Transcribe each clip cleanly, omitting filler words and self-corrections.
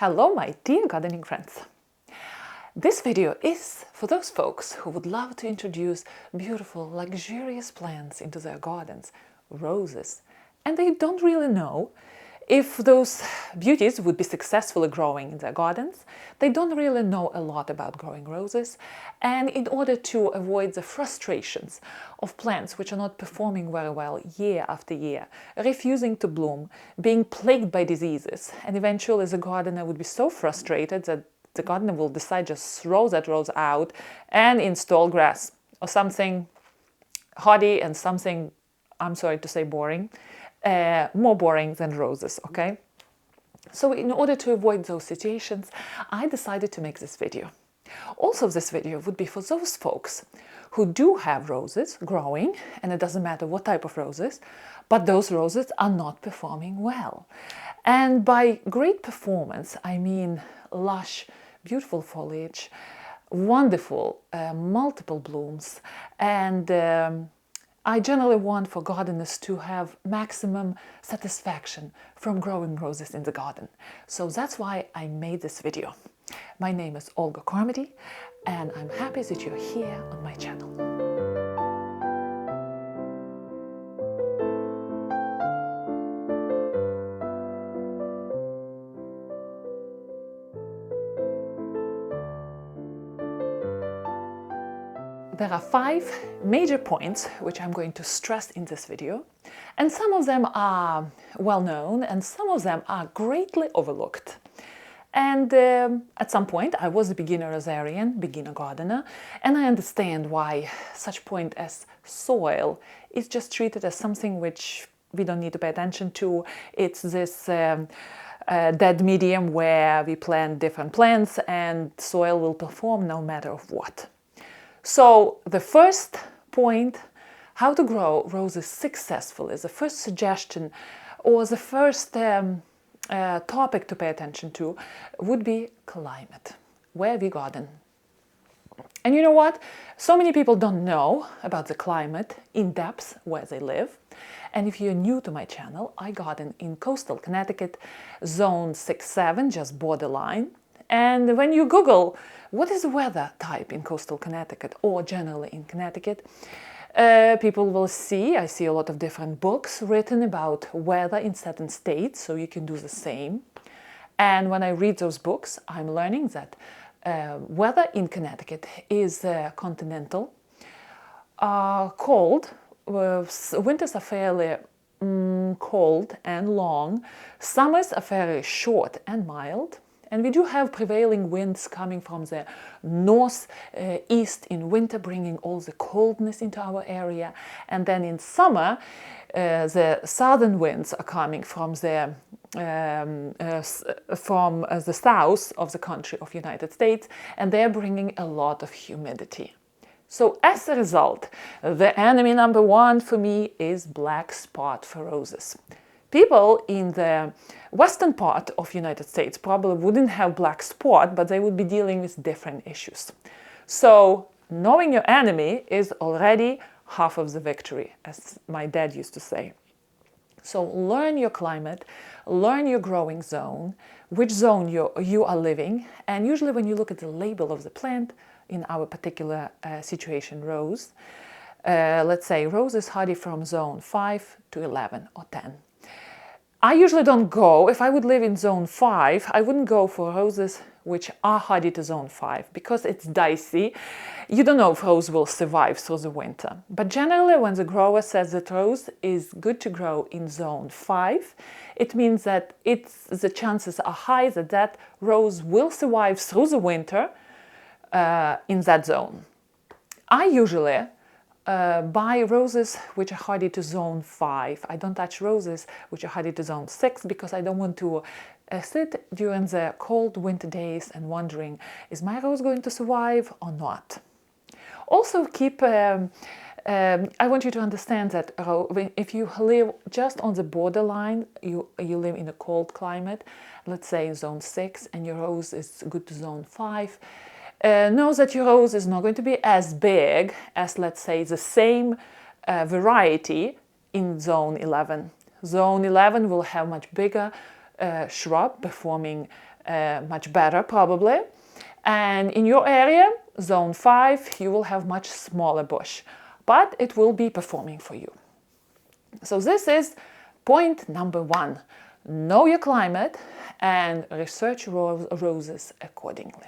Hello my dear gardening friends! This video is for those folks who would love to introduce beautiful, luxurious plants into their gardens, roses, and they don't really know if those beauties would be successfully growing in their gardens. They don't really know a lot about growing roses, and in order to avoid the frustrations of plants which are not performing very well year after year, refusing to bloom, being plagued by diseases, and eventually the gardener would be so frustrated that the gardener will decide just throw that rose out and install grass or something hardy and something, I'm sorry to say, boring. More boring than roses, okay? So in order to avoid those situations, I decided to make this video. Also, this video would be for those folks who do have roses growing, and it doesn't matter what type of roses, but those roses are not performing well. And by great performance, I mean lush, beautiful foliage, wonderful, multiple blooms, and I generally want for gardeners to have maximum satisfaction from growing roses in the garden. So that's why I made this video. My name is Olga Carmody, and I'm happy that you're here on my channel. There are 5 major points which I'm going to stress in this video, and some of them are well known and some of them are greatly overlooked. And at some point I was a beginner rosarian, beginner gardener, and I understand why such point as soil is just treated as something which we don't need to pay attention to. It's this dead medium where we plant different plants and soil will perform no matter of what. So the first point, how to grow roses successfully, the first suggestion or the first topic to pay attention to would be climate, where we garden. And you know what? So many people don't know about the climate in depth where they live. And if you're new to my channel, I garden in coastal Connecticut, zone 6-7, just borderline. And when you Google what is the weather type in coastal Connecticut or generally in Connecticut, people will see, I see a lot of different books written about weather in certain states, so you can do the same. And when I read those books, I'm learning that weather in Connecticut is continental, cold, winters are fairly cold and long, summers are fairly short and mild. And we do have prevailing winds coming from the northeast in winter, bringing all the coldness into our area. And then in summer, the southern winds are coming from the south of the country of United States, and they're bringing a lot of humidity. So as a result, the enemy number 1 for me is black spot for roses. People in the western part of United States probably wouldn't have black spot, but they would be dealing with different issues. So knowing your enemy is already half of the victory, as my dad used to say. So learn your climate, learn your growing zone, which zone you are living, and usually when you look at the label of the plant, in our particular situation, rose, let's say rose is hardy from zone 5 to 11 or 10. I usually don't go, if I would live in zone 5, I wouldn't go for roses which are hardy to zone 5 because it's dicey. You don't know if rose will survive through the winter. But generally when the grower says that rose is good to grow in zone 5, it means that the chances are high that that rose will survive through the winter in that zone. I usually buy roses which are hardy to zone 5. I don't touch roses which are hardy to zone 6 because I don't want to sit during the cold winter days and wondering, is my rose going to survive or not? Also I want you to understand that if you live just on the borderline, you live in a cold climate, let's say in zone 6, and your rose is good to zone 5, know that your rose is not going to be as big as, let's say, the same variety in zone 11. Zone 11 will have much bigger shrub performing much better probably. And in your area, zone 5, you will have much smaller bush, but it will be performing for you. So this is point number 1. Know your climate and research roses accordingly.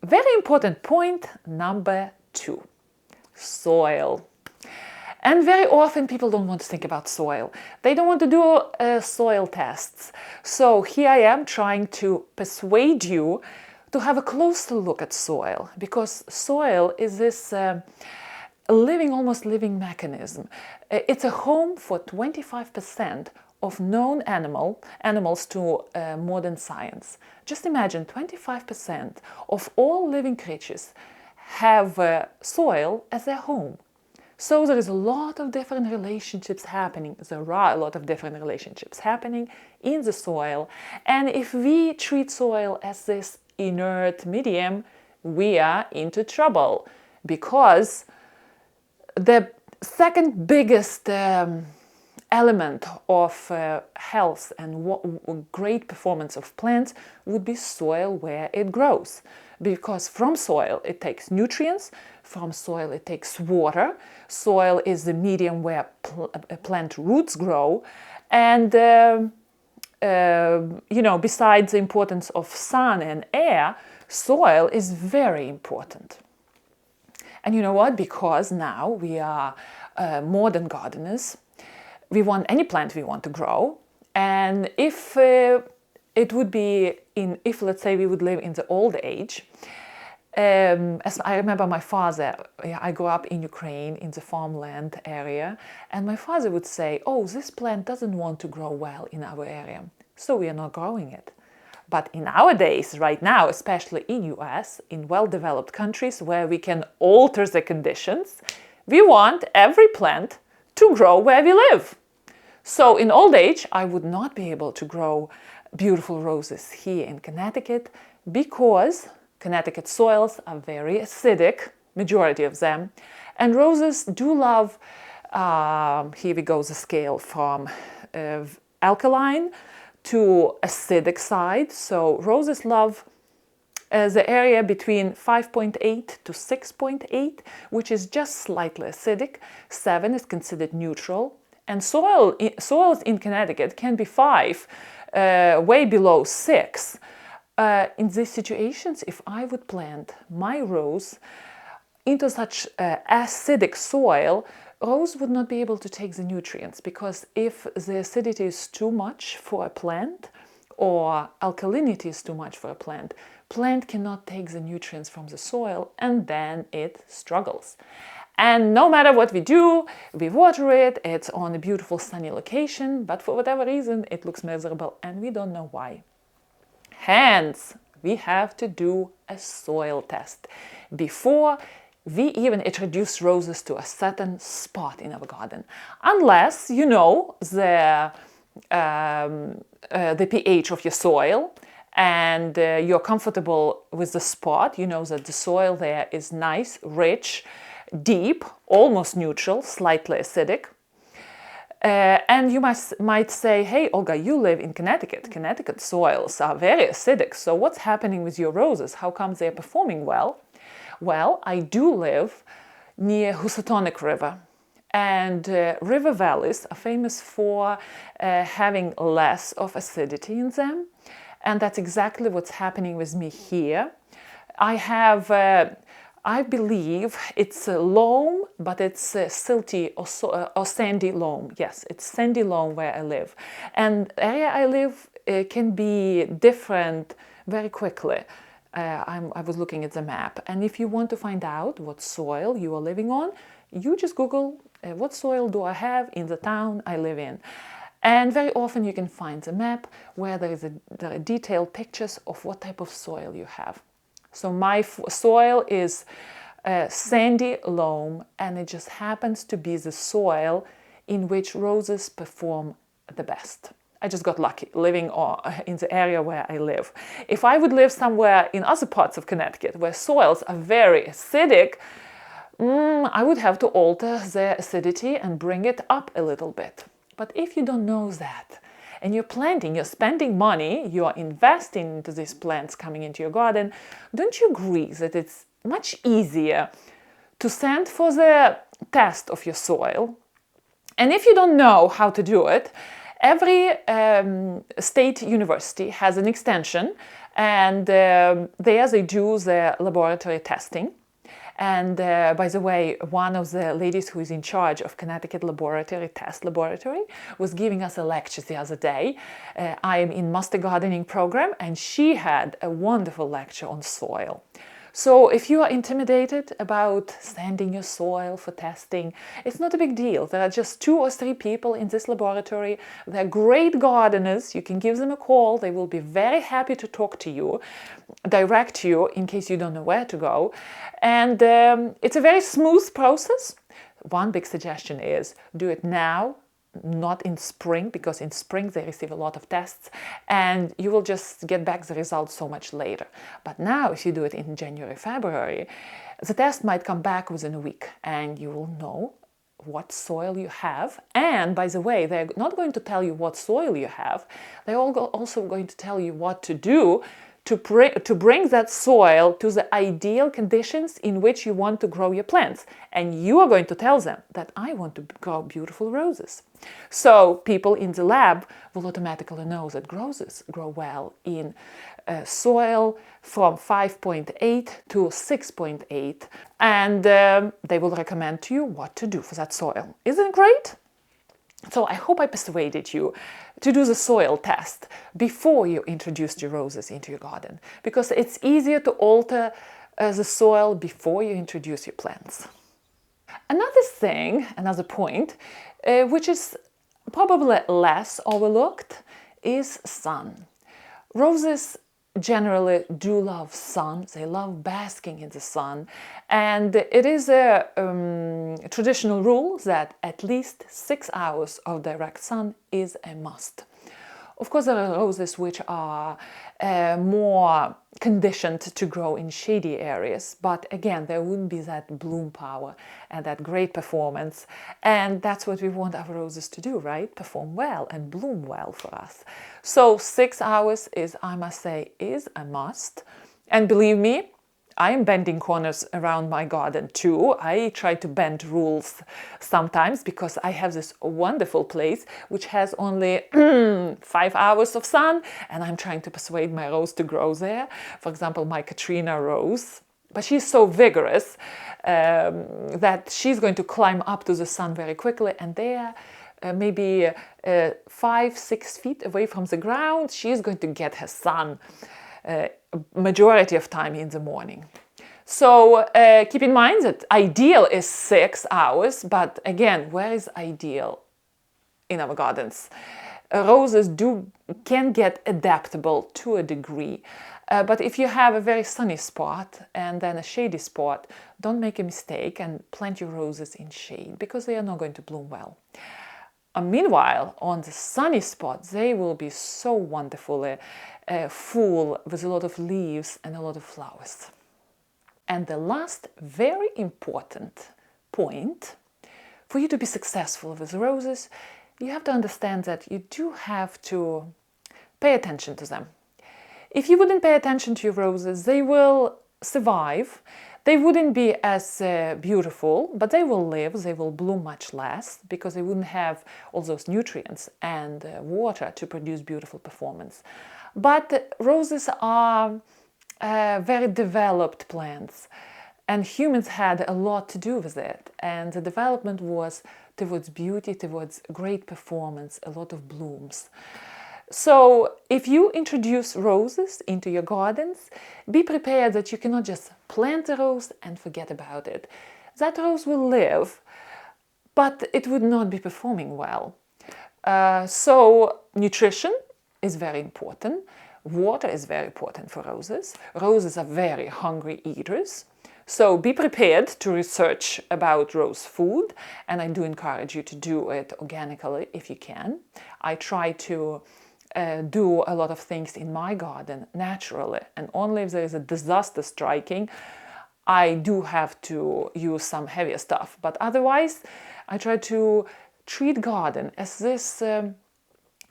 Very important point number 2, soil. And very often people don't want to think about soil. They don't want to do soil tests. So here I am trying to persuade you to have a closer look at soil, because soil is this almost living mechanism. It's a home for 25% of known animals to modern science. Just imagine 25% of all living creatures have soil as their home. So there is a lot of different relationships happening. There are a lot of different relationships happening in the soil. And if we treat soil as this inert medium, we are into trouble, because the second biggest element of health and great performance of plants would be soil where it grows. Because from soil it takes nutrients, from soil it takes water. Soil is the medium where plant roots grow. And besides the importance of sun and air, soil is very important. And you know what? Because now we are modern gardeners, we want any plant we want to grow. And if let's say we would live in the old age, as I remember my father, I grew up in Ukraine in the farmland area, and my father would say, oh, this plant doesn't want to grow well in our area, so we are not growing it. But in our days, right now, especially in US, in well-developed countries where we can alter the conditions, we want every plant to grow where we live. So in old age, I would not be able to grow beautiful roses here in Connecticut, because Connecticut soils are very acidic, majority of them, and roses do love, here we go, the scale from alkaline to acidic side. So roses love the area between 5.8 to 6.8, which is just slightly acidic. 7 is considered neutral. And soils in Connecticut can be 5, way below 6. In these situations, if I would plant my rose into such acidic soil, rose would not be able to take the nutrients, because if the acidity is too much for a plant or alkalinity is too much for a plant cannot take the nutrients from the soil, and then it struggles. And no matter what we do, we water it, it's on a beautiful sunny location, but for whatever reason it looks miserable and we don't know why. Hence, we have to do a soil test before we even introduce roses to a certain spot in our garden. Unless you know the pH of your soil and you're comfortable with the spot, you know that the soil there is nice, rich, deep, almost neutral, slightly acidic. And you might say, hey, Olga, you live in Connecticut. Connecticut soils are very acidic, so what's happening with your roses? How come they're performing well? Well, I do live near Housatonic River, and river valleys are famous for having less of acidity in them, and that's exactly what's happening with me here. I have I believe it's a loam, but it's silty or sandy loam. Yes, it's sandy loam where I live. And the area I live can be different very quickly. I was looking at the map. And if you want to find out what soil you are living on, you just Google what soil do I have in the town I live in. And very often you can find the map where there are detailed pictures of what type of soil you have. So my soil is sandy loam, and it just happens to be the soil in which roses perform the best. I just got lucky living in the area where I live. If I would live somewhere in other parts of Connecticut where soils are very acidic, I would have to alter the acidity and bring it up a little bit. But if you don't know that, and you're planting, you're spending money, you're investing into these plants coming into your garden, don't you agree that it's much easier to send for the test of your soil? And if you don't know how to do it, every state university has an extension, and there they do the laboratory testing. And by the way, one of the ladies who is in charge of Connecticut Test Laboratory was giving us a lecture the other day. I am in Master Gardening program, and she had a wonderful lecture on soil. So if you are intimidated about sending your soil for testing, it's not a big deal. There are just 2 or 3 people in this laboratory. They're great gardeners. You can give them a call. They will be very happy to talk to you, direct you in case you don't know where to go. And it's a very smooth process. One big suggestion is do it now, not in spring, because in spring they receive a lot of tests and you will just get back the results so much later. But now if you do it in January, February, the test might come back within a week and you will know what soil you have. And by the way, they're not going to tell you what soil you have, they're also going to tell you what to do to bring that soil to the ideal conditions in which you want to grow your plants. And you are going to tell them that I want to grow beautiful roses. So people in the lab will automatically know that roses grow well in soil from 5.8 to 6.8, and they will recommend to you what to do for that soil. Isn't it great? So I hope I persuaded you to do the soil test before you introduce your roses into your garden, because it's easier to alter the soil before you introduce your plants. Another thing, another point, which is probably less overlooked, is sun. Roses generally do love sun. They love basking in the sun, and it is a traditional rule that at least 6 hours of direct sun is a must. Of course, there are roses which are more conditioned to grow in shady areas, but again, there wouldn't be that bloom power and that great performance, and that's what we want our roses to do, right? Perform well and bloom well for us. So 6 hours is, I must say, is a must. And believe me, I am bending corners around my garden too. I try to bend rules sometimes because I have this wonderful place which has only 5 hours of sun, and I'm trying to persuade my rose to grow there. For example, my Katrina rose. But she's so vigorous that she's going to climb up to the sun very quickly, and there maybe 5-6 feet away from the ground, she's going to get her sun majority of time in the morning. So keep in mind that ideal is 6 hours, but again, where is ideal in our gardens? Roses can get adaptable to a degree, but if you have a very sunny spot and then a shady spot, don't make a mistake and plant your roses in shade, because they are not going to bloom well. Meanwhile, on the sunny spot, they will be so wonderfully full with a lot of leaves and a lot of flowers. And the last very important point, for you to be successful with roses, you have to understand that you do have to pay attention to them. If you wouldn't pay attention to your roses, they will survive. They wouldn't be as beautiful, but they will live, they will bloom much less, because they wouldn't have all those nutrients and water to produce beautiful performance. But roses are very developed plants, and humans had a lot to do with it. And the development was towards beauty, towards great performance, a lot of blooms. So if you introduce roses into your gardens, be prepared that you cannot just plant a rose and forget about it. That rose will live, but it would not be performing well. So nutrition is very important. Water is very important for roses. Roses are very hungry eaters. So be prepared to research about rose food, and I do encourage you to do it organically if you can. I try to do a lot of things in my garden naturally, and only if there is a disaster striking, I do have to use some heavier stuff. But otherwise, I try to treat garden as this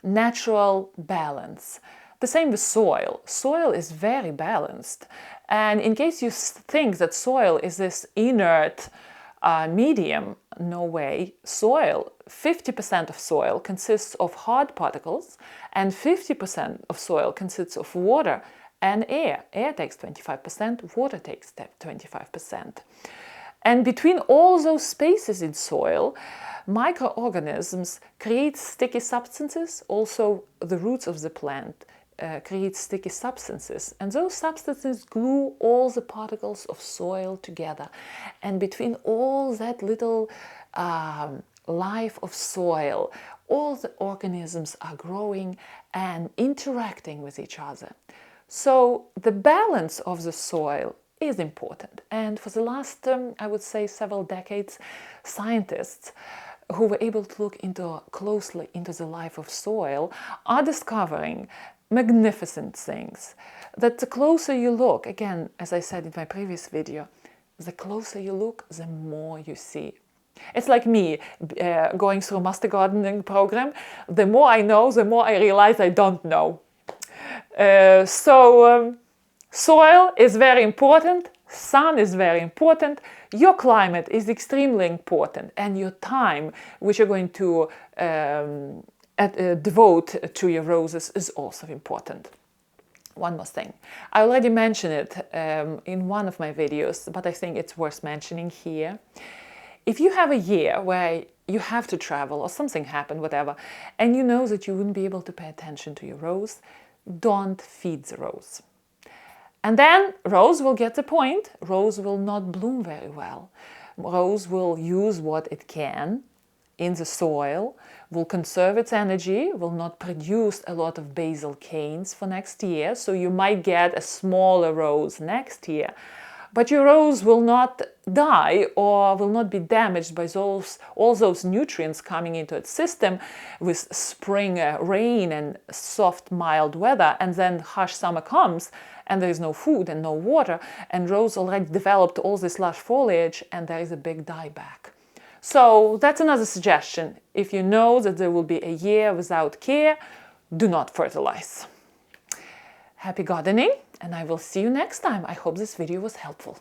natural balance. The same with soil. Soil is very balanced. And in case you think that soil is this inert medium, no way. Soil, 50% of soil consists of hard particles, and 50% of soil consists of water and air. Air takes 25%, water takes 25%. And between all those spaces in soil, microorganisms create sticky substances. Also, the roots of the plant create sticky substances. And those substances glue all the particles of soil together. And between all that little life of soil, all the organisms are growing and interacting with each other. So the balance of the soil is important. And for the last, I would say, several decades, scientists who were able to look closely into the life of soil are discovering magnificent things. That the closer you look, again, as I said in my previous video, the closer you look, the more you see. It's like me going through a master gardening program. The more I know, the more I realize I don't know. Soil is very important, sun is very important, your climate is extremely important, and your time which you're going to devote to your roses is also important. One more thing. I already mentioned it in one of my videos, but I think it's worth mentioning here. If you have a year where you have to travel or something happened, whatever, and you know that you wouldn't be able to pay attention to your rose, don't feed the rose. And then rose will get the point. Rose will not bloom very well. Rose will use what it can in the soil, will conserve its energy, will not produce a lot of basal canes for next year. So you might get a smaller rose next year. But your rose will not die or will not be damaged by all those nutrients coming into its system with spring rain and soft, mild weather, and then harsh summer comes and there is no food and no water, and rose already developed all this lush foliage and there is a big dieback. So that's another suggestion. If you know that there will be a year without care, do not fertilize. Happy gardening, and I will see you next time. I hope this video was helpful.